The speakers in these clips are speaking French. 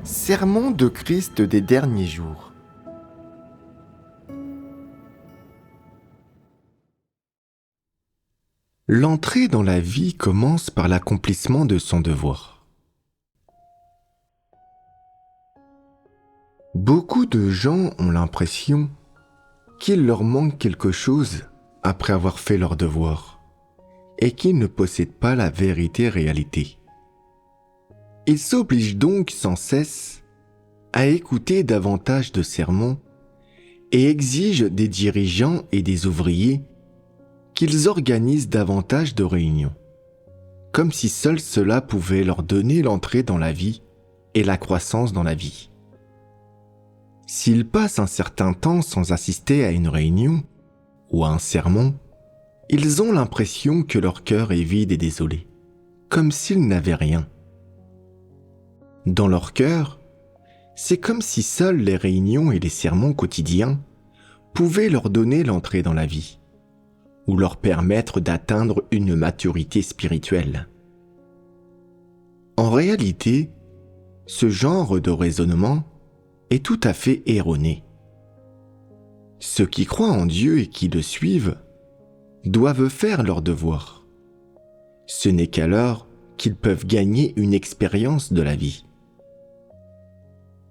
Sermon de Christ des derniers jours. L'entrée dans la vie commence par l'accomplissement de son devoir. Beaucoup de gens ont l'impression qu'il leur manque quelque chose après avoir fait leur devoir et qu'ils ne possèdent pas la vérité réalité. Ils s'obligent donc sans cesse à écouter davantage de sermons et exigent des dirigeants et des ouvriers qu'ils organisent davantage de réunions, comme si seul cela pouvait leur donner l'entrée dans la vie et la croissance dans la vie. S'ils passent un certain temps sans assister à une réunion ou à un sermon, ils ont l'impression que leur cœur est vide et désolé, comme s'ils n'avaient rien. Dans leur cœur, c'est comme si seules les réunions et les sermons quotidiens pouvaient leur donner l'entrée dans la vie, ou leur permettre d'atteindre une maturité spirituelle. En réalité, ce genre de raisonnement est tout à fait erroné. Ceux qui croient en Dieu et qui le suivent doivent faire leur devoir. Ce n'est qu'alors qu'ils peuvent gagner une expérience de la vie.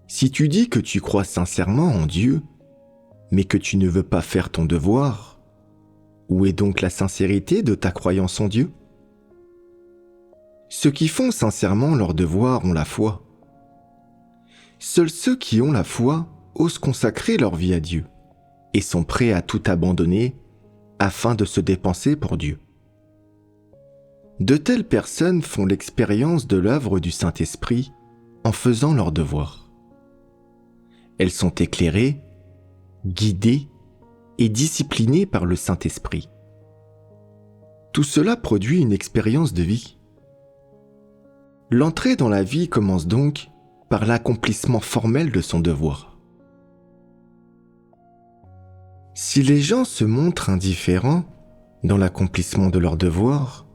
Si tu dis que tu crois sincèrement en Dieu, mais que tu ne veux pas faire ton devoir, où est donc la sincérité de ta croyance en Dieu ? Ceux qui font sincèrement leur devoir ont la foi. Seuls ceux qui ont la foi osent consacrer leur vie à Dieu et sont prêts à tout abandonner afin de se dépenser pour Dieu. De telles personnes font l'expérience de l'œuvre du Saint-Esprit en faisant leur devoir. Elles sont éclairées, guidées et disciplinées par le Saint-Esprit. Tout cela produit une expérience de vie. L'entrée dans la vie commence donc par l'accomplissement formel de son devoir. Si les gens se montrent indifférents dans l'accomplissement de leur devoir,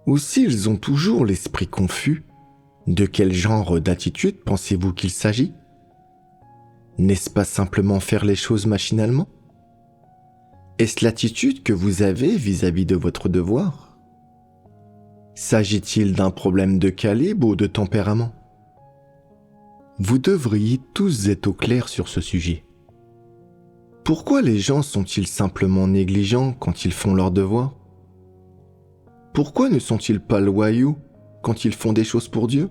ou s'ils ont toujours l'esprit confus, de quel genre d'attitude pensez-vous qu'il s'agit ? N'est-ce pas simplement faire les choses machinalement ? Est-ce l'attitude que vous avez vis-à-vis de votre devoir ? S'agit-il d'un problème de calibre ou de tempérament ? Vous devriez tous être au clair sur ce sujet. Pourquoi les gens sont-ils simplement négligents quand ils font leur devoir ? Pourquoi ne sont-ils pas loyaux quand ils font des choses pour Dieu ?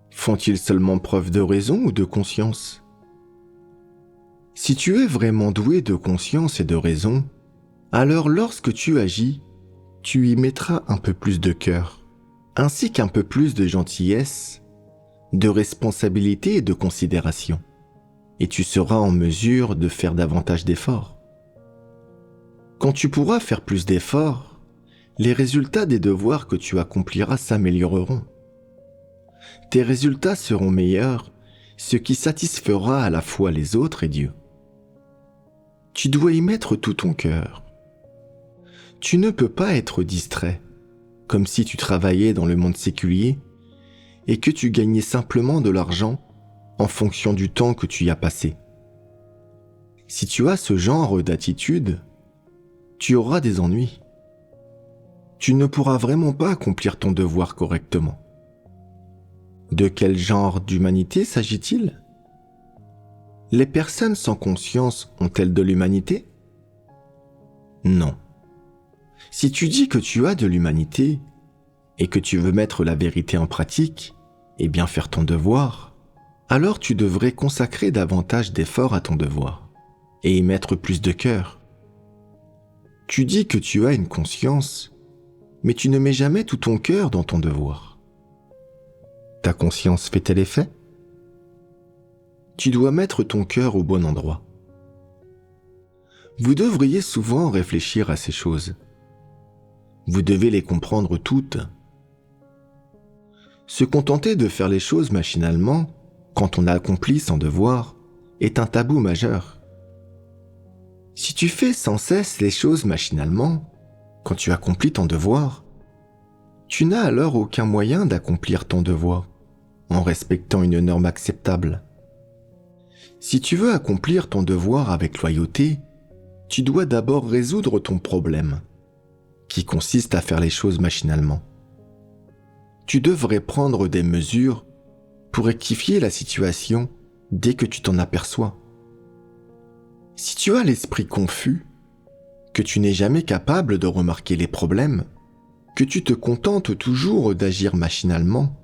Font-ils seulement preuve de raison ou de conscience ? Si tu es vraiment doué de conscience et de raison, alors lorsque tu agis, tu y mettras un peu plus de cœur, ainsi qu'un peu plus de gentillesse, de responsabilité et de considération, et tu seras en mesure de faire davantage d'efforts. Quand tu pourras faire plus d'efforts, les résultats des devoirs que tu accompliras s'amélioreront. Tes résultats seront meilleurs, ce qui satisfera à la fois les autres et Dieu. Tu dois y mettre tout ton cœur. Tu ne peux pas être distrait, comme si tu travaillais dans le monde séculier et que tu gagnais simplement de l'argent en fonction du temps que tu y as passé. Si tu as ce genre d'attitude, tu auras des ennuis. Tu ne pourras vraiment pas accomplir ton devoir correctement. De quel genre d'humanité s'agit-il ? Les personnes sans conscience ont-elles de l'humanité ? Non. Si tu dis que tu as de l'humanité et que tu veux mettre la vérité en pratique et bien faire ton devoir, alors tu devrais consacrer davantage d'efforts à ton devoir et y mettre plus de cœur. Tu dis que tu as une conscience, mais tu ne mets jamais tout ton cœur dans ton devoir. Ta conscience fait-elle effet ? Tu dois mettre ton cœur au bon endroit. Vous devriez souvent réfléchir à ces choses. Vous devez les comprendre toutes. Se contenter de faire les choses machinalement, quand on a accompli son devoir, est un tabou majeur. Si tu fais sans cesse les choses machinalement, quand tu accomplis ton devoir, tu n'as alors aucun moyen d'accomplir ton devoir. en respectant une norme acceptable. Si tu veux accomplir ton devoir avec loyauté, tu dois d'abord résoudre ton problème, qui consiste à faire les choses machinalement. Tu devrais prendre des mesures pour rectifier la situation dès que tu t'en aperçois. Si tu as l'esprit confus, que tu n'es jamais capable de remarquer les problèmes, que tu te contentes toujours d'agir machinalement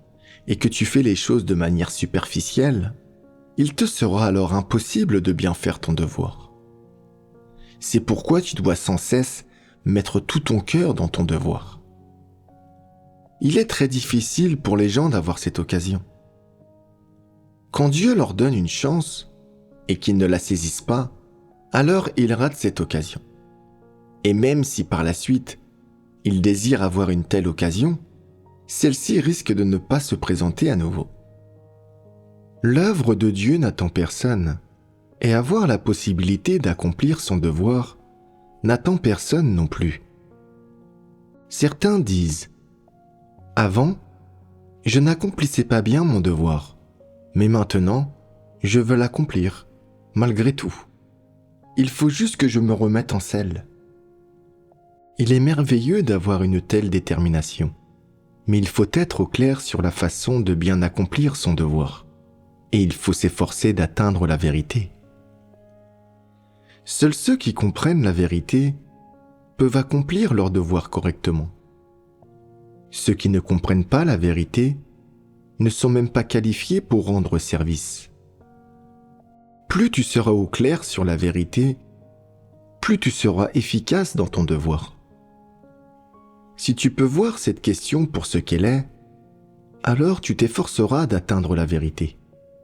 et que tu fais les choses de manière superficielle, il te sera alors impossible de bien faire ton devoir. C'est pourquoi tu dois sans cesse mettre tout ton cœur dans ton devoir. Il est très difficile pour les gens d'avoir cette occasion. Quand Dieu leur donne une chance et qu'ils ne la saisissent pas, alors ils ratent cette occasion. Et même si par la suite, ils désirent avoir une telle occasion, celle-ci risque de ne pas se présenter à nouveau. L'œuvre de Dieu n'attend personne, et avoir la possibilité d'accomplir son devoir n'attend personne non plus. Certains disent « Avant, je n'accomplissais pas bien mon devoir, mais maintenant, je veux l'accomplir, malgré tout. Il faut juste que je me remette en selle. » Il est merveilleux d'avoir une telle détermination, mais il faut être au clair sur la façon de bien accomplir son devoir, et il faut s'efforcer d'atteindre la vérité. Seuls ceux qui comprennent la vérité peuvent accomplir leur devoir correctement. Ceux qui ne comprennent pas la vérité ne sont même pas qualifiés pour rendre service. Plus tu seras au clair sur la vérité, plus tu seras efficace dans ton devoir. Si tu peux voir cette question pour ce qu'elle est, alors tu t'efforceras d'atteindre la vérité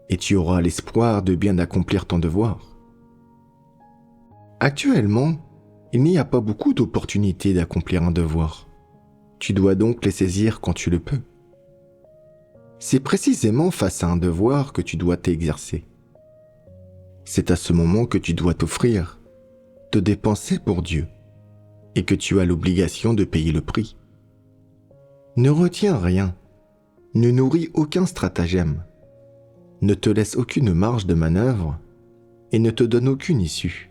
et tu auras l'espoir de bien accomplir ton devoir. Actuellement, il n'y a pas beaucoup d'opportunités d'accomplir un devoir. Tu dois donc les saisir quand tu le peux. C'est précisément face à un devoir que tu dois t'exercer. C'est à ce moment que tu dois t'offrir, te dépenser pour Dieu, et que tu as l'obligation de payer le prix. Ne retiens rien, ne nourris aucun stratagème, ne te laisse aucune marge de manœuvre et ne te donne aucune issue.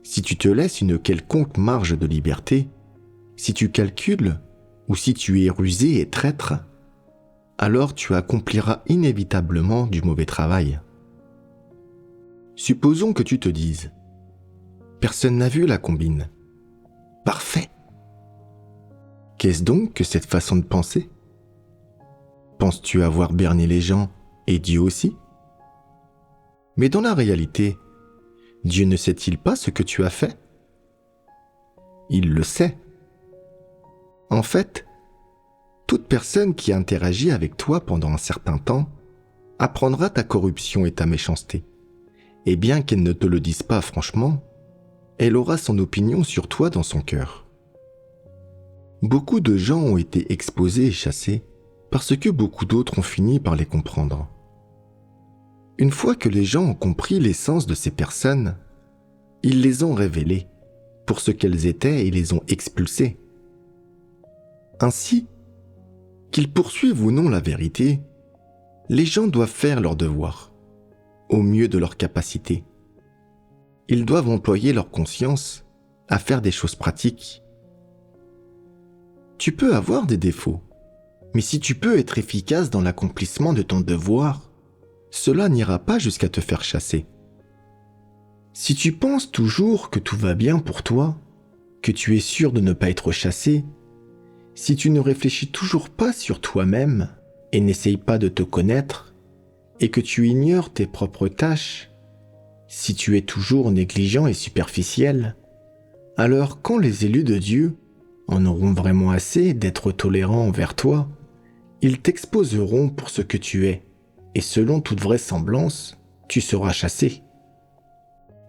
Si tu te laisses une quelconque marge de liberté, si tu calcules ou si tu es rusé et traître, alors tu accompliras inévitablement du mauvais travail. Supposons que tu te dises « Personne n'a vu la combine. Parfait !» Qu'est-ce donc que cette façon de penser ? Penses-tu avoir berné les gens et Dieu aussi ? Mais dans la réalité, Dieu ne sait-il pas ce que tu as fait ? Il le sait. En fait, toute personne qui interagit avec toi pendant un certain temps apprendra ta corruption et ta méchanceté. Et bien qu'elle ne te le dise pas franchement, elle aura son opinion sur toi dans son cœur. Beaucoup de gens ont été exposés et chassés parce que beaucoup d'autres ont fini par les comprendre. Une fois que les gens ont compris l'essence de ces personnes, ils les ont révélées pour ce qu'elles étaient et les ont expulsées. Ainsi, qu'ils poursuivent ou non la vérité, les gens doivent faire leur devoir, au mieux de leur capacité. Ils doivent employer leur conscience à faire des choses pratiques. Tu peux avoir des défauts, mais si tu peux être efficace dans l'accomplissement de ton devoir, cela n'ira pas jusqu'à te faire chasser. Si tu penses toujours que tout va bien pour toi, que tu es sûr de ne pas être chassé, si tu ne réfléchis toujours pas sur toi-même et n'essayes pas de te connaître, et que tu ignores tes propres tâches, si tu es toujours négligent et superficiel, alors quand les élus de Dieu en auront vraiment assez d'être tolérants envers toi, ils t'exposeront pour ce que tu es, et selon toute vraisemblance, tu seras chassé.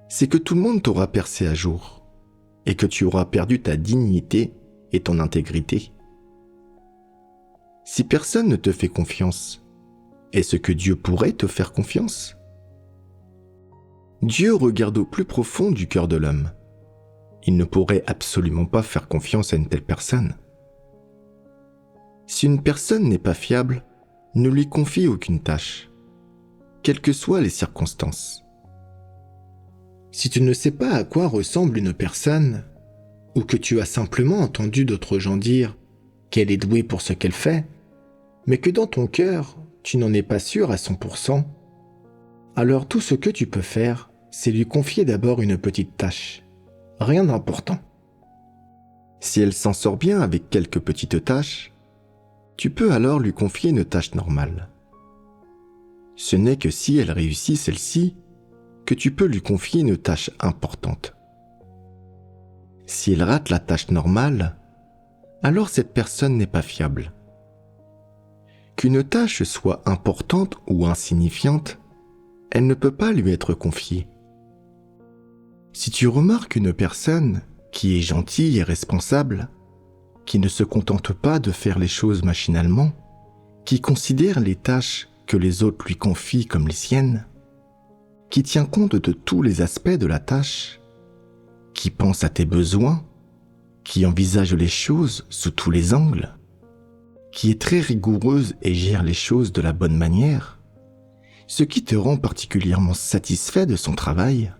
C'est que tout le monde t'aura percé à jour, et que tu auras perdu ta dignité et ton intégrité. Si personne ne te fait confiance, est-ce que Dieu pourrait te faire confiance ? Dieu regarde au plus profond du cœur de l'homme. Il ne pourrait absolument pas faire confiance à une telle personne. Si une personne n'est pas fiable, ne lui confie aucune tâche, quelles que soient les circonstances. Si tu ne sais pas à quoi ressemble une personne, ou que tu as simplement entendu d'autres gens dire qu'elle est douée pour ce qu'elle fait, mais que dans ton cœur, tu n'en es pas sûr à 100%, alors tout ce que tu peux faire, c'est lui confier d'abord une petite tâche. Rien d'important. Si elle s'en sort bien avec quelques petites tâches, tu peux alors lui confier une tâche normale. Ce n'est que si elle réussit celle-ci que tu peux lui confier une tâche importante. Si elle rate la tâche normale, alors cette personne n'est pas fiable. Qu'une tâche soit importante ou insignifiante, elle ne peut pas lui être confiée. Si tu remarques une personne qui est gentille et responsable, qui ne se contente pas de faire les choses machinalement, qui considère les tâches que les autres lui confient comme les siennes, qui tient compte de tous les aspects de la tâche, qui pense à tes besoins, qui envisage les choses sous tous les angles, qui est très rigoureuse et gère les choses de la bonne manière, ce qui te rend particulièrement satisfait de son travail,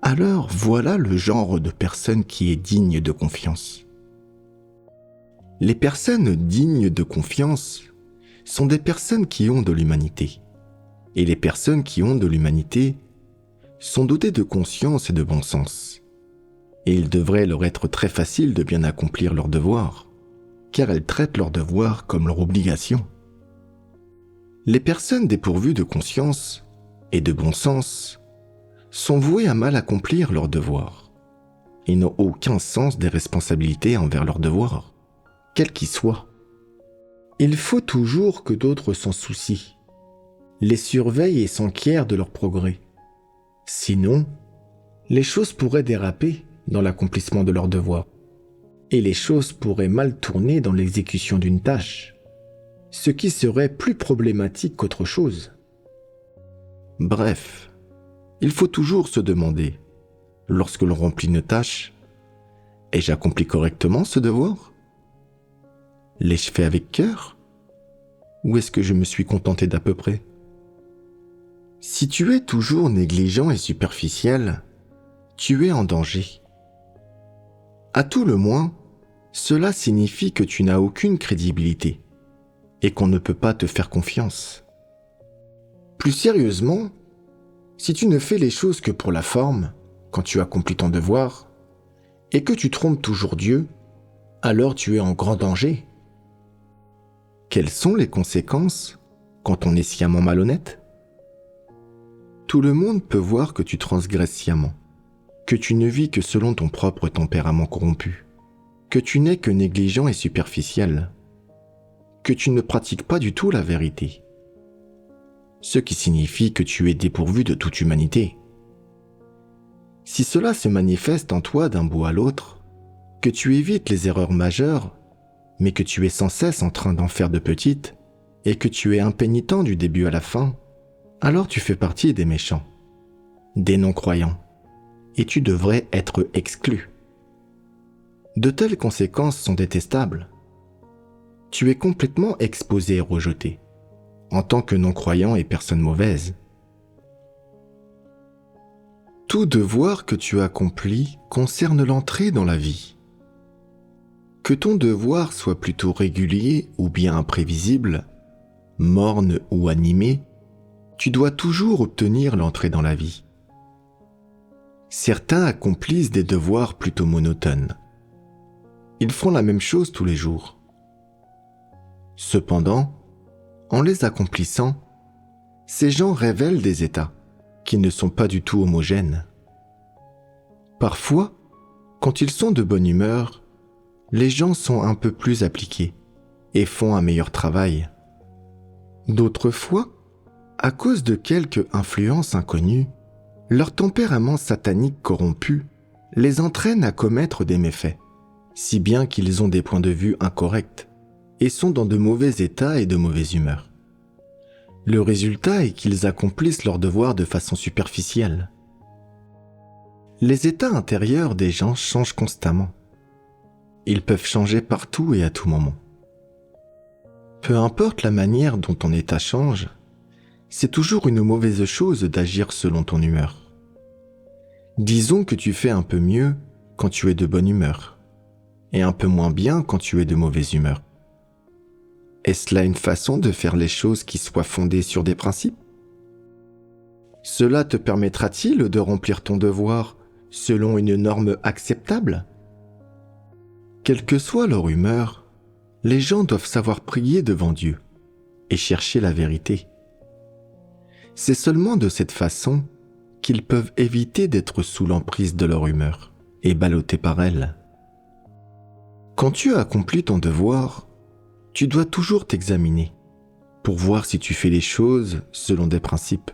alors voilà le genre de personne qui est digne de confiance. Les personnes dignes de confiance sont des personnes qui ont de l'humanité. Et les personnes qui ont de l'humanité sont dotées de conscience et de bon sens. Et il devrait leur être très facile de bien accomplir leurs devoirs, car elles traitent leurs devoirs comme leur obligation. Les personnes dépourvues de conscience et de bon sens sont vouées à mal accomplir leurs devoirs. Ils n'ont aucun sens des responsabilités envers leurs devoirs, quels qu'ils soient. Il faut toujours que d'autres s'en soucient, les surveillent et s'enquièrent de leur progrès. Sinon, les choses pourraient déraper dans l'accomplissement de leurs devoirs, et les choses pourraient mal tourner dans l'exécution d'une tâche, ce qui serait plus problématique qu'autre chose. Bref, il faut toujours se demander, lorsque l'on remplit une tâche, ai-je accompli correctement ce devoir ? L'ai-je fait avec cœur ? Ou est-ce que je me suis contenté d'à peu près ? Si tu es toujours négligent et superficiel, tu es en danger. À tout le moins, cela signifie que tu n'as aucune crédibilité et qu'on ne peut pas te faire confiance. Plus sérieusement, si tu ne fais les choses que pour la forme, quand tu accomplis ton devoir, et que tu trompes toujours Dieu, alors tu es en grand danger. Quelles sont les conséquences quand on est sciemment malhonnête ? Tout le monde peut voir que tu transgresses sciemment, que tu ne vis que selon ton propre tempérament corrompu, que tu n'es que négligent et superficiel, que tu ne pratiques pas du tout la vérité, ce qui signifie que tu es dépourvu de toute humanité. Si cela se manifeste en toi d'un bout à l'autre, que tu évites les erreurs majeures, mais que tu es sans cesse en train d'en faire de petites, et que tu es impénitent du début à la fin, alors tu fais partie des méchants, des non-croyants, et tu devrais être exclu. De telles conséquences sont détestables. Tu es complètement exposé et rejeté, en tant que non-croyant et personne mauvaise. Tout devoir que tu accomplis concerne l'entrée dans la vie. Que ton devoir soit plutôt régulier ou bien imprévisible, morne ou animé, tu dois toujours obtenir l'entrée dans la vie. Certains accomplissent des devoirs plutôt monotones. Ils font la même chose tous les jours. Cependant, en les accomplissant, ces gens révèlent des états qui ne sont pas du tout homogènes. Parfois, quand ils sont de bonne humeur, les gens sont un peu plus appliqués et font un meilleur travail. D'autres fois, à cause de quelque influence inconnue, leur tempérament satanique corrompu les entraîne à commettre des méfaits, si bien qu'ils ont des points de vue incorrects et sont dans de mauvais états et de mauvaise humeur. Le résultat est qu'ils accomplissent leurs devoirs de façon superficielle. Les états intérieurs des gens changent constamment. Ils peuvent changer partout et à tout moment. Peu importe la manière dont ton état change, c'est toujours une mauvaise chose d'agir selon ton humeur. Disons que tu fais un peu mieux quand tu es de bonne humeur, et un peu moins bien quand tu es de mauvaise humeur. Est-ce là une façon de faire les choses qui soient fondées sur des principes ? Cela te permettra-t-il de remplir ton devoir selon une norme acceptable ? Quelle que soit leur humeur, les gens doivent savoir prier devant Dieu et chercher la vérité. C'est seulement de cette façon qu'ils peuvent éviter d'être sous l'emprise de leur humeur et ballottés par elle. Quand tu as accompli ton devoir, tu dois toujours t'examiner pour voir si tu fais les choses selon des principes,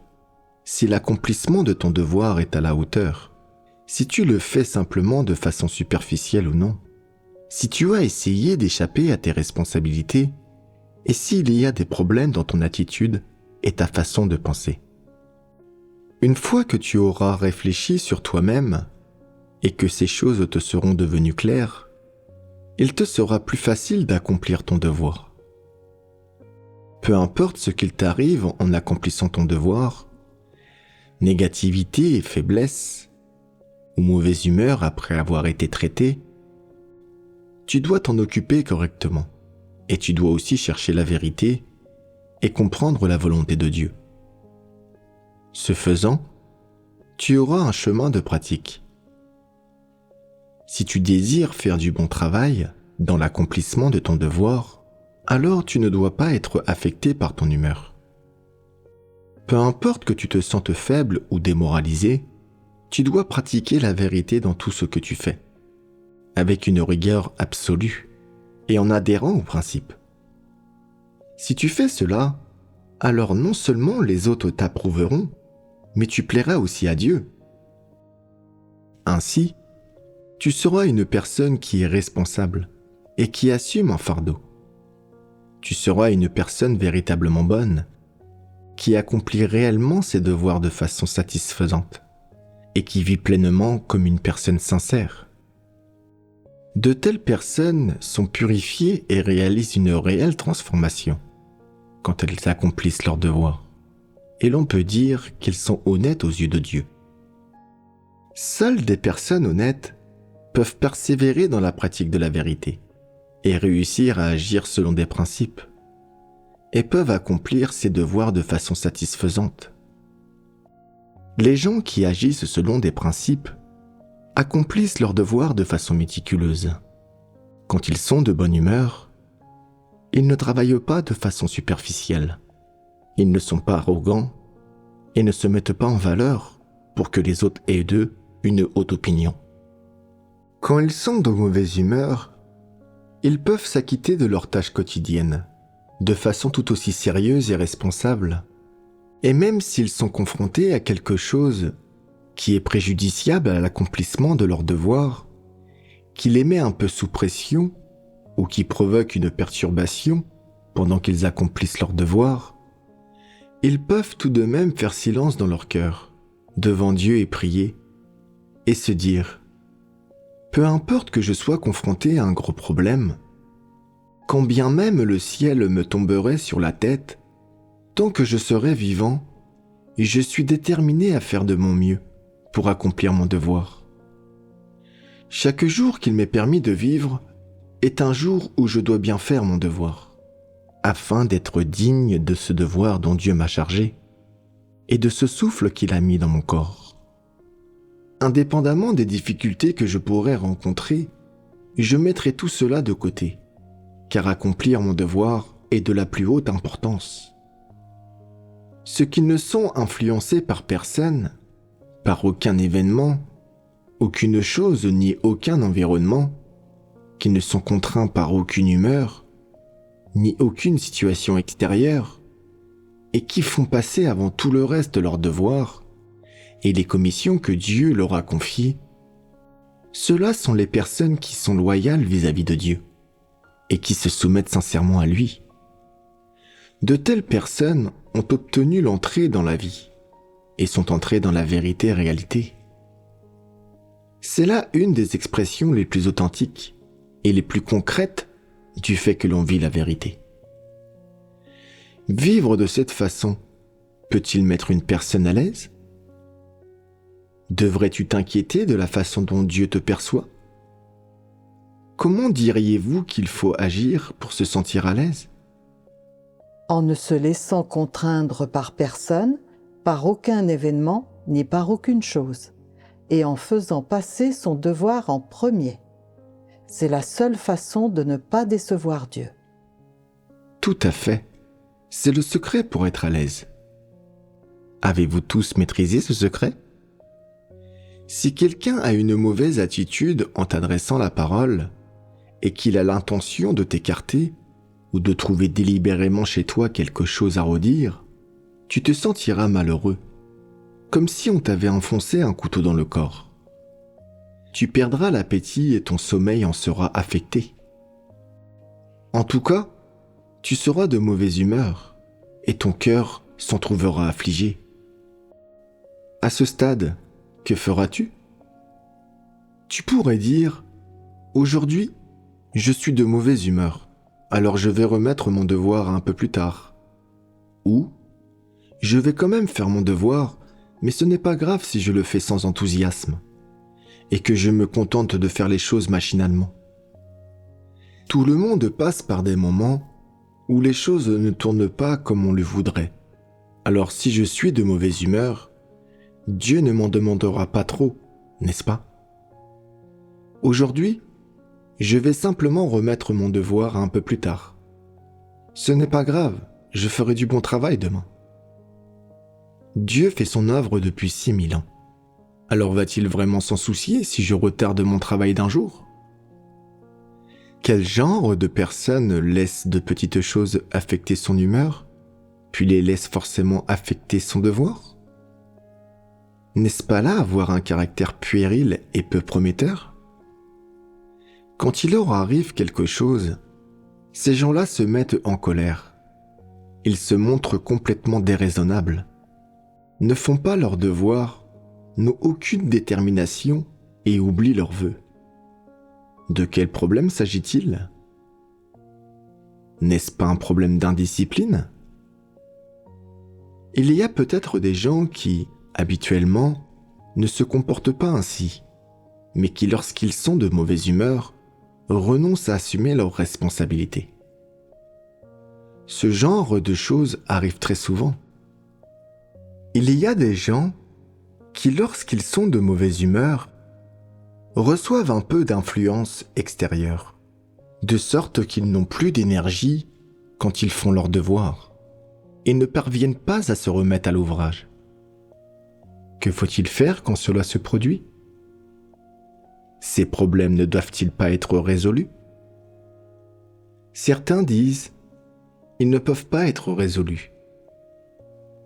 si l'accomplissement de ton devoir est à la hauteur, si tu le fais simplement de façon superficielle ou non, si tu as essayé d'échapper à tes responsabilités et s'il y a des problèmes dans ton attitude et ta façon de penser. Une fois que tu auras réfléchi sur toi-même et que ces choses te seront devenues claires, il te sera plus facile d'accomplir ton devoir. Peu importe ce qu'il t'arrive en accomplissant ton devoir, négativité et faiblesse, ou mauvaise humeur après avoir été traité, tu dois t'en occuper correctement et tu dois aussi chercher la vérité et comprendre la volonté de Dieu. Ce faisant, tu auras un chemin de pratique. Si tu désires faire du bon travail dans l'accomplissement de ton devoir, alors tu ne dois pas être affecté par ton humeur. Peu importe que tu te sentes faible ou démoralisé, tu dois pratiquer la vérité dans tout ce que tu fais, avec une rigueur absolue et en adhérant aux principes. Si tu fais cela, alors non seulement les autres t'approuveront, mais tu plairas aussi à Dieu. Ainsi, tu seras une personne qui est responsable et qui assume un fardeau. Tu seras une personne véritablement bonne, qui accomplit réellement ses devoirs de façon satisfaisante et qui vit pleinement comme une personne sincère. De telles personnes sont purifiées et réalisent une réelle transformation quand elles accomplissent leurs devoirs, et l'on peut dire qu'elles sont honnêtes aux yeux de Dieu. Seules des personnes honnêtes peuvent persévérer dans la pratique de la vérité et réussir à agir selon des principes, et peuvent accomplir ces devoirs de façon satisfaisante. Les gens qui agissent selon des principes accomplissent leurs devoirs de façon méticuleuse. Quand ils sont de bonne humeur, ils ne travaillent pas de façon superficielle. Ils ne sont pas arrogants et ne se mettent pas en valeur pour que les autres aient d'eux une haute opinion. Quand ils sont de mauvaise humeur, ils peuvent s'acquitter de leurs tâches quotidiennes de façon tout aussi sérieuse et responsable. Et même s'ils sont confrontés à quelque chose qui est préjudiciable à l'accomplissement de leur devoir, qui les met un peu sous pression ou qui provoque une perturbation pendant qu'ils accomplissent leur devoir, ils peuvent tout de même faire silence dans leur cœur, devant Dieu et prier, et se dire « Peu importe que je sois confronté à un gros problème, quand bien même le ciel me tomberait sur la tête, tant que je serai vivant, je suis déterminé à faire de mon mieux pour accomplir mon devoir. Chaque jour qu'il m'est permis de vivre est un jour où je dois bien faire mon devoir, afin d'être digne de ce devoir dont Dieu m'a chargé et de ce souffle qu'il a mis dans mon corps. Indépendamment des difficultés que je pourrais rencontrer, je mettrai tout cela de côté, car accomplir mon devoir est de la plus haute importance. Ceux qui ne sont influencés par personne, par aucun événement, aucune chose ni aucun environnement, qui ne sont contraints par aucune humeur, ni aucune situation extérieure, et qui font passer avant tout le reste leurs devoirs et les commissions que Dieu leur a confiées, ceux-là sont les personnes qui sont loyales vis-à-vis de Dieu et qui se soumettent sincèrement à lui. De telles personnes ont obtenu l'entrée dans la vie et sont entrées dans la vérité réalité. C'est là une des expressions les plus authentiques et les plus concrètes du fait que l'on vit la vérité. Vivre de cette façon peut-il mettre une personne à l'aise? Devrais-tu t'inquiéter de la façon dont Dieu te perçoit? Comment diriez-vous qu'il faut agir pour se sentir à l'aise? En ne se laissant contraindre par personne, par aucun événement, ni par aucune chose, et en faisant passer son devoir en premier. C'est la seule façon de ne pas décevoir Dieu. Tout à fait. C'est le secret pour être à l'aise. Avez-vous tous maîtrisé ce secret? Si quelqu'un a une mauvaise attitude en t'adressant la parole et qu'il a l'intention de t'écarter ou de trouver délibérément chez toi quelque chose à redire, tu te sentiras malheureux, comme si on t'avait enfoncé un couteau dans le corps. Tu perdras l'appétit et ton sommeil en sera affecté. En tout cas, tu seras de mauvaise humeur et ton cœur s'en trouvera affligé. À ce stade, que feras-tu? Tu pourrais dire « Aujourd'hui, je suis de mauvaise humeur, alors je vais remettre mon devoir un peu plus tard. » Ou « Je vais quand même faire mon devoir, mais ce n'est pas grave si je le fais sans enthousiasme, et que je me contente de faire les choses machinalement. » Tout le monde passe par des moments où les choses ne tournent pas comme on le voudrait. Alors si je suis de mauvaise humeur, Dieu ne m'en demandera pas trop, n'est-ce pas? Aujourd'hui, je vais simplement remettre mon devoir un peu plus tard. Ce n'est pas grave, je ferai du bon travail demain. Dieu fait son œuvre depuis 6000 ans. Alors va-t-il vraiment s'en soucier si je retarde mon travail d'un jour? Quel genre de personne laisse de petites choses affecter son humeur, puis les laisse forcément affecter son devoir? N'est-ce pas là avoir un caractère puéril et peu prometteur? Quand il leur arrive quelque chose, ces gens-là se mettent en colère. Ils se montrent complètement déraisonnables, ne font pas leur devoir, n'ont aucune détermination et oublient leurs vœux. De quel problème s'agit-il? N'est-ce pas un problème d'indiscipline? Il y a peut-être des gens qui, habituellement, ne se comportent pas ainsi, mais qui, lorsqu'ils sont de mauvaise humeur, renoncent à assumer leurs responsabilités. Ce genre de choses arrive très souvent. Il y a des gens qui, lorsqu'ils sont de mauvaise humeur, reçoivent un peu d'influence extérieure, de sorte qu'ils n'ont plus d'énergie quand ils font leur devoir et ne parviennent pas à se remettre à l'ouvrage. Que faut-il faire quand cela se produit? Ces problèmes ne doivent-ils pas être résolus? Certains disent « Ils ne peuvent pas être résolus.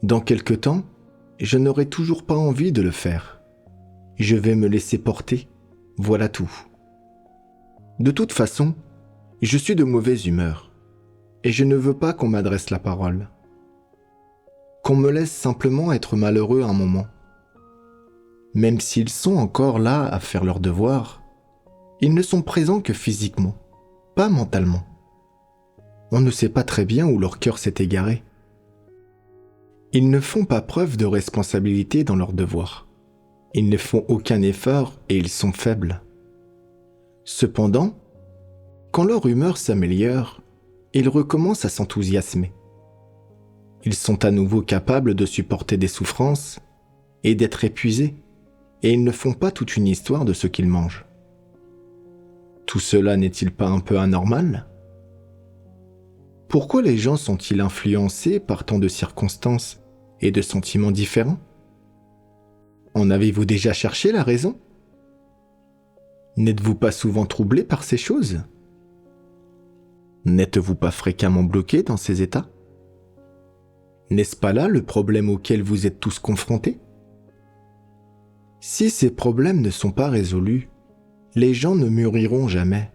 Dans quelque temps, je n'aurai toujours pas envie de le faire. Je vais me laisser porter. Voilà tout. De toute façon, je suis de mauvaise humeur et je ne veux pas qu'on m'adresse la parole. Qu'on me laisse simplement être malheureux un moment. Même s'ils sont encore là à faire leur devoir, ils ne sont présents que physiquement, pas mentalement. On ne sait pas très bien où leur cœur s'est égaré. Ils ne font pas preuve de responsabilité dans leurs devoirs. Ils ne font aucun effort et ils sont faibles. Cependant, quand leur humeur s'améliore, ils recommencent à s'enthousiasmer. Ils sont à nouveau capables de supporter des souffrances et d'être épuisés, et ils ne font pas toute une histoire de ce qu'ils mangent. Tout cela n'est-il pas un peu anormal? Pourquoi les gens sont-ils influencés par tant de circonstances et de sentiments différents? En avez-vous déjà cherché la raison? N'êtes-vous pas souvent troublé par ces choses? N'êtes-vous pas fréquemment bloqué dans ces états? N'est-ce pas là le problème auquel vous êtes tous confrontés? Si ces problèmes ne sont pas résolus, les gens ne mûriront jamais.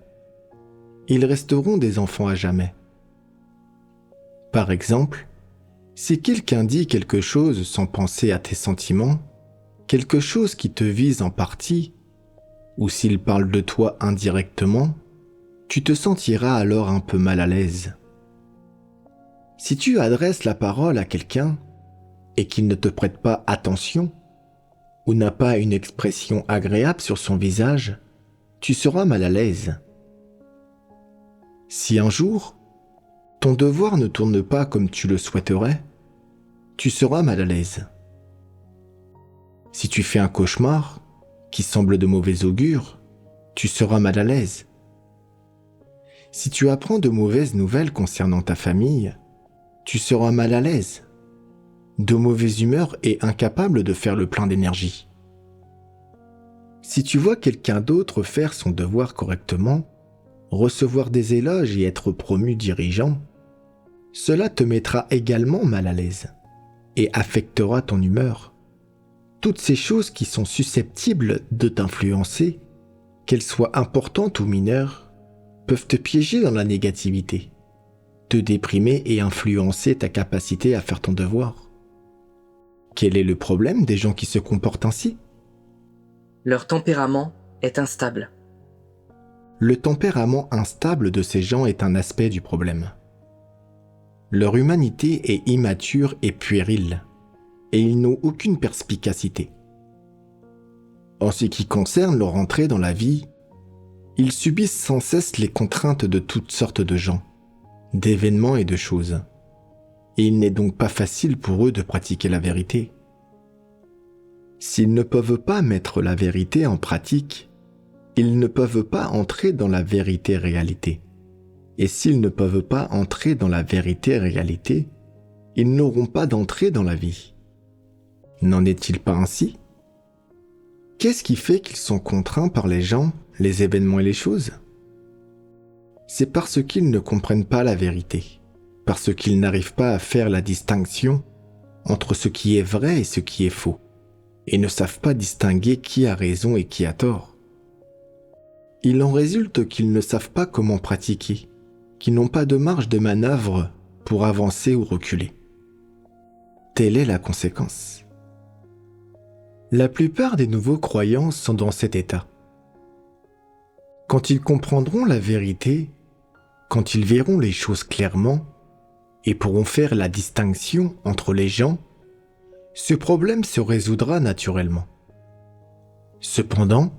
Ils resteront des enfants à jamais. Par exemple, si quelqu'un dit quelque chose sans penser à tes sentiments, quelque chose qui te vise en partie, ou s'il parle de toi indirectement, tu te sentiras alors un peu mal à l'aise. Si tu adresses la parole à quelqu'un et qu'il ne te prête pas attention ou n'a pas une expression agréable sur son visage, tu seras mal à l'aise. Si un jour, ton devoir ne tourne pas comme tu le souhaiterais, tu seras mal à l'aise. Si tu fais un cauchemar qui semble de mauvais augure, tu seras mal à l'aise. Si tu apprends de mauvaises nouvelles concernant ta famille, tu seras mal à l'aise, de mauvaise humeur et incapable de faire le plein d'énergie. Si tu vois quelqu'un d'autre faire son devoir correctement, recevoir des éloges et être promu dirigeant, cela te mettra également mal à l'aise et affectera ton humeur. Toutes ces choses qui sont susceptibles de t'influencer, qu'elles soient importantes ou mineures, peuvent te piéger dans la négativité, te déprimer et influencer ta capacité à faire ton devoir. Quel est le problème des gens qui se comportent ainsi ? Leur tempérament est instable. Le tempérament instable de ces gens est un aspect du problème. Leur humanité est immature et puérile, et ils n'ont aucune perspicacité. En ce qui concerne leur entrée dans la vie, ils subissent sans cesse les contraintes de toutes sortes de gens, d'événements et de choses. Et il n'est donc pas facile pour eux de pratiquer la vérité. S'ils ne peuvent pas mettre la vérité en pratique, ils ne peuvent pas entrer dans la vérité réalité. Et s'ils ne peuvent pas entrer dans la vérité réalité, ils n'auront pas d'entrée dans la vie. N'en est-il pas ainsi ? Qu'est-ce qui fait qu'ils sont contraints par les gens, les événements et les choses ? C'est parce qu'ils ne comprennent pas la vérité, parce qu'ils n'arrivent pas à faire la distinction entre ce qui est vrai et ce qui est faux, et ne savent pas distinguer qui a raison et qui a tort. Il en résulte qu'ils ne savent pas comment pratiquer, qu'ils n'ont pas de marge de manœuvre pour avancer ou reculer. Telle est la conséquence. La plupart des nouveaux croyants sont dans cet état. Quand ils comprendront la vérité, quand ils verront les choses clairement et pourront faire la distinction entre les gens, ce problème se résoudra naturellement. Cependant,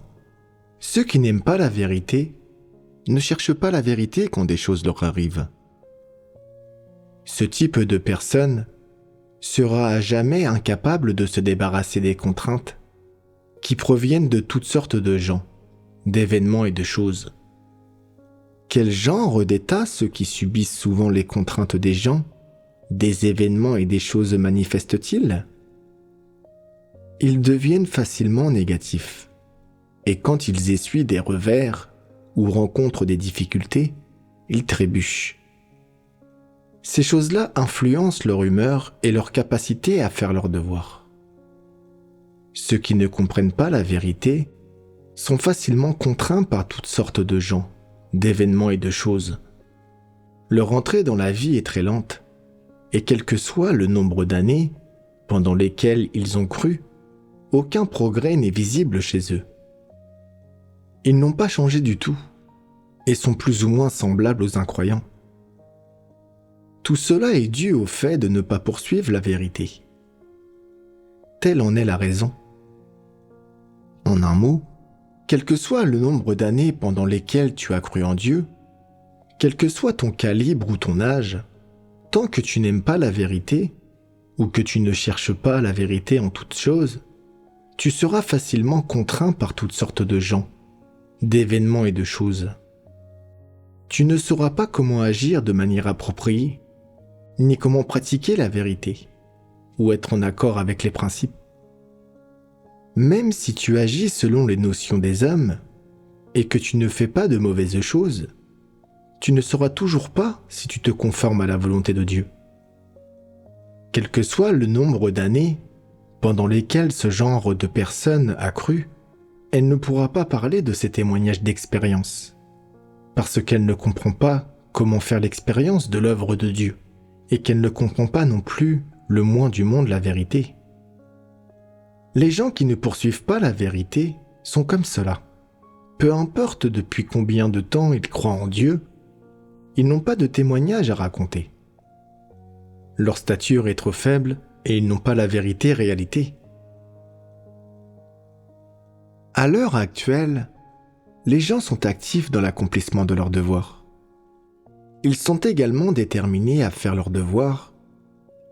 ceux qui n'aiment pas la vérité ne cherchent pas la vérité quand des choses leur arrivent. Ce type de personne sera à jamais incapable de se débarrasser des contraintes qui proviennent de toutes sortes de gens, d'événements et de choses. Quel genre d'état ceux qui subissent souvent les contraintes des gens, des événements et des choses manifestent-ils ? Ils deviennent facilement négatifs, et quand ils essuient des revers ou rencontrent des difficultés, ils trébuchent. Ces choses-là influencent leur humeur et leur capacité à faire leur devoir. Ceux qui ne comprennent pas la vérité sont facilement contraints par toutes sortes de gens, d'événements et de choses. Leur entrée dans la vie est très lente, et quel que soit le nombre d'années pendant lesquelles ils ont cru, aucun progrès n'est visible chez eux. Ils n'ont pas changé du tout, et sont plus ou moins semblables aux incroyants. Tout cela est dû au fait de ne pas poursuivre la vérité. Telle en est la raison. En un mot, quel que soit le nombre d'années pendant lesquelles tu as cru en Dieu, quel que soit ton calibre ou ton âge, tant que tu n'aimes pas la vérité, ou que tu ne cherches pas la vérité en toutes choses, tu seras facilement contraint par toutes sortes de gens, d'événements et de choses. Tu ne sauras pas comment agir de manière appropriée, ni comment pratiquer la vérité, ou être en accord avec les principes. Même si tu agis selon les notions des hommes, et que tu ne fais pas de mauvaises choses, tu ne sauras toujours pas si tu te conformes à la volonté de Dieu. Quel que soit le nombre d'années pendant lesquelles ce genre de personne a cru, elle ne pourra pas parler de ces témoignages d'expérience, parce qu'elle ne comprend pas comment faire l'expérience de l'œuvre de Dieu, et qu'elle ne comprend pas non plus le moins du monde la vérité. Les gens qui ne poursuivent pas la vérité sont comme cela. Peu importe depuis combien de temps ils croient en Dieu, ils n'ont pas de témoignages à raconter. Leur stature est trop faible et ils n'ont pas la vérité réalité. À l'heure actuelle, les gens sont actifs dans l'accomplissement de leurs devoirs. Ils sont également déterminés à faire leurs devoirs,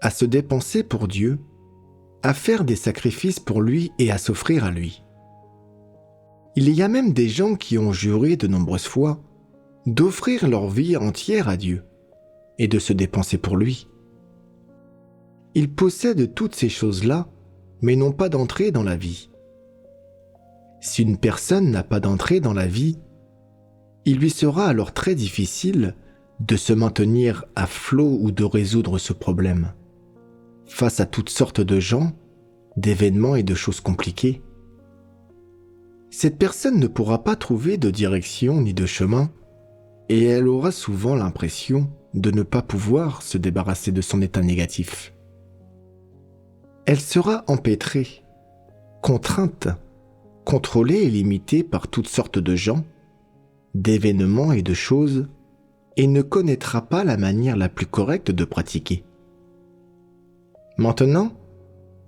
à se dépenser pour Dieu, à faire des sacrifices pour lui et à s'offrir à lui. Il y a même des gens qui ont juré de nombreuses fois d'offrir leur vie entière à Dieu et de se dépenser pour lui. Ils possèdent toutes ces choses-là, mais n'ont pas d'entrée dans la vie. Si une personne n'a pas d'entrée dans la vie, il lui sera alors très difficile de se maintenir à flot ou de résoudre ce problème face à toutes sortes de gens, d'événements et de choses compliquées. Cette personne ne pourra pas trouver de direction ni de chemin et elle aura souvent l'impression de ne pas pouvoir se débarrasser de son état négatif. Elle sera empêtrée, contrainte, contrôlée et limitée par toutes sortes de gens, d'événements et de choses, et ne connaîtra pas la manière la plus correcte de pratiquer. Maintenant,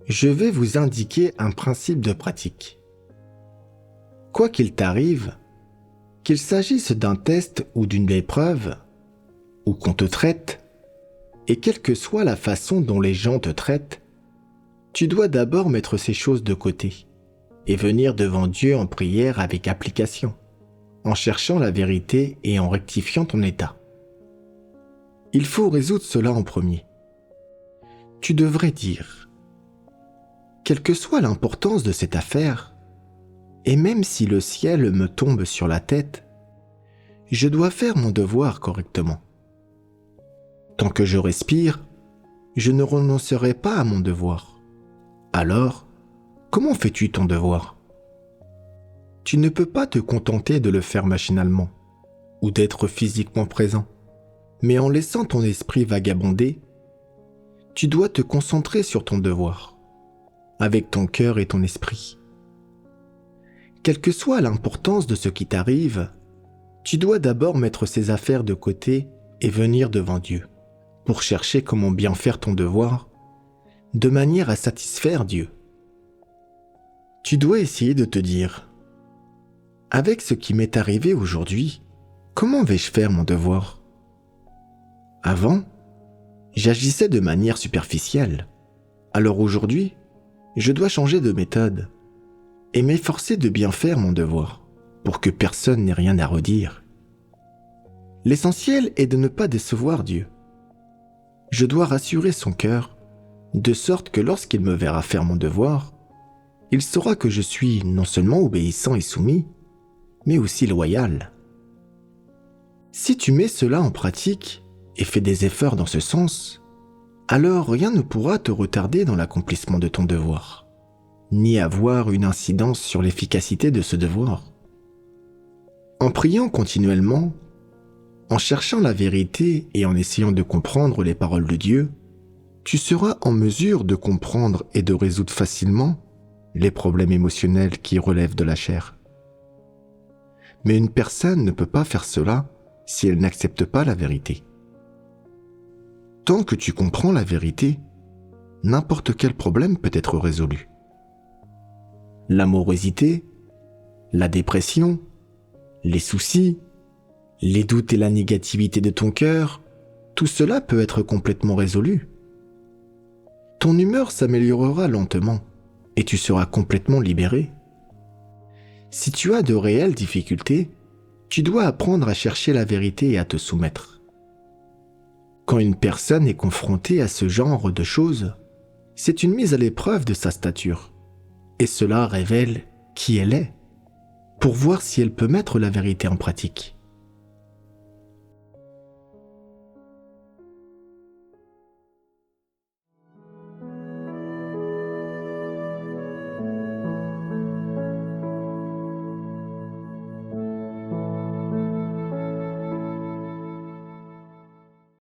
je vais vous indiquer un principe de pratique. Quoi qu'il t'arrive, qu'il s'agisse d'un test ou d'une épreuve, ou qu'on te traite, et quelle que soit la façon dont les gens te traitent, tu dois d'abord mettre ces choses de côté et venir devant Dieu en prière avec application, en cherchant la vérité et en rectifiant ton état. Il faut résoudre cela en premier. Tu devrais dire, quelle que soit l'importance de cette affaire, et même si le ciel me tombe sur la tête, je dois faire mon devoir correctement. Tant que je respire, je ne renoncerai pas à mon devoir. Alors, comment fais-tu ton devoir ? Tu ne peux pas te contenter de le faire machinalement, ou d'être physiquement présent, mais en laissant ton esprit vagabonder, tu dois te concentrer sur ton devoir, avec ton cœur et ton esprit. Quelle que soit l'importance de ce qui t'arrive, tu dois d'abord mettre ces affaires de côté et venir devant Dieu, pour chercher comment bien faire ton devoir, de manière à satisfaire Dieu. Tu dois essayer de te dire, avec ce qui m'est arrivé aujourd'hui, comment vais-je faire mon devoir ? Avant, j'agissais de manière superficielle. Alors aujourd'hui, je dois changer de méthode et m'efforcer de bien faire mon devoir pour que personne n'ait rien à redire. L'essentiel est de ne pas décevoir Dieu. Je dois rassurer son cœur de sorte que lorsqu'il me verra faire mon devoir, il saura que je suis non seulement obéissant et soumis, mais aussi loyal. Si tu mets cela en pratique et fais des efforts dans ce sens, alors rien ne pourra te retarder dans l'accomplissement de ton devoir, ni avoir une incidence sur l'efficacité de ce devoir. En priant continuellement, en cherchant la vérité et en essayant de comprendre les paroles de Dieu, tu seras en mesure de comprendre et de résoudre facilement les problèmes émotionnels qui relèvent de la chair. Mais une personne ne peut pas faire cela si elle n'accepte pas la vérité. Tant que tu comprends la vérité, n'importe quel problème peut être résolu. L'amorosité, la dépression, les soucis, les doutes et la négativité de ton cœur, tout cela peut être complètement résolu. Ton humeur s'améliorera lentement et tu seras complètement libéré. Si tu as de réelles difficultés, tu dois apprendre à chercher la vérité et à te soumettre. Quand une personne est confrontée à ce genre de choses, c'est une mise à l'épreuve de sa stature, et cela révèle qui elle est, pour voir si elle peut mettre la vérité en pratique.